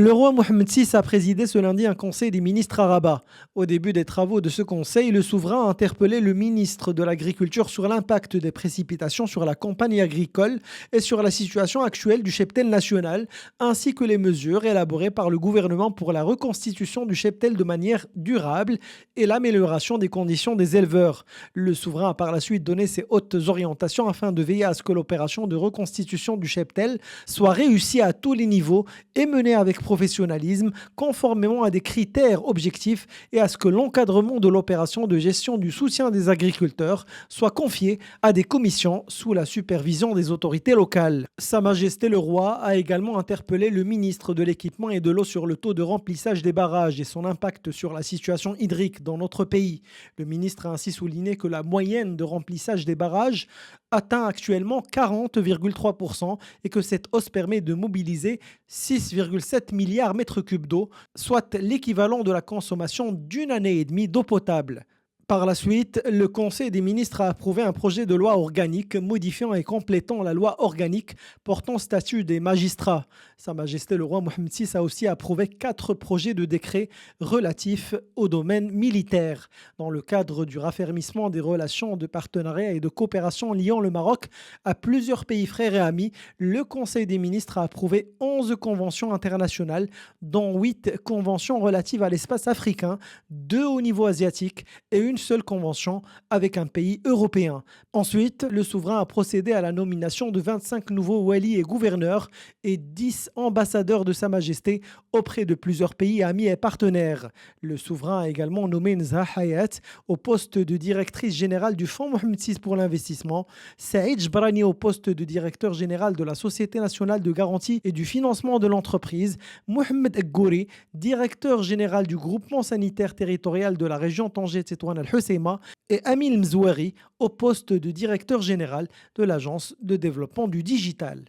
Le roi Mohammed VI a présidé ce lundi un conseil des ministres à Rabat. Au début des travaux de ce conseil, le souverain a interpellé le ministre de l'Agriculture sur l'impact des précipitations sur la campagne agricole et sur la situation actuelle du cheptel national, ainsi que les mesures élaborées par le gouvernement pour la reconstitution du cheptel de manière durable et l'amélioration des conditions des éleveurs. Le souverain a par la suite donné ses hautes orientations afin de veiller à ce que l'opération de reconstitution du cheptel soit réussie à tous les niveaux et menée avec professionnalisme, conformément à des critères objectifs et à ce que l'encadrement de l'opération de gestion du soutien des agriculteurs soit confié à des commissions sous la supervision des autorités locales. Sa Majesté le Roi a également interpellé le ministre de l'Équipement et de l'Eau sur le taux de remplissage des barrages et son impact sur la situation hydrique dans notre pays. Le ministre a ainsi souligné que la moyenne de remplissage des barrages atteint actuellement 40,3% et que cette hausse permet de mobiliser 6,7 milliards mètres cubes d'eau, soit l'équivalent de la consommation d'une année et demie d'eau potable. Par la suite, le Conseil des ministres a approuvé un projet de loi organique modifiant et complétant la loi organique portant statut des magistrats. Sa Majesté le roi Mohammed VI a aussi approuvé 4 projets de décrets relatifs au domaine militaire. Dans le cadre du raffermissement des relations de partenariat et de coopération liant le Maroc à plusieurs pays frères et amis, le Conseil des ministres a approuvé 11 conventions internationales, dont 8 conventions relatives à l'espace africain, 2 au niveau asiatique et une seule convention avec un pays européen. Ensuite, le souverain a procédé à la nomination de 25 nouveaux walis et gouverneurs et 10 ambassadeurs de Sa Majesté auprès de plusieurs pays amis et partenaires. Le souverain a également nommé Nzha Hayat au poste de directrice générale du Fonds Mohammed VI pour l'investissement, Saïd Jbrani au poste de directeur général de la Société nationale de garantie et du financement de l'entreprise, Mohamed Gouri, directeur général du groupement sanitaire territorial de la région Tanger-Tétouan Al-Husseima, et Amil Mzouari au poste de directeur général de l'Agence de développement du digital.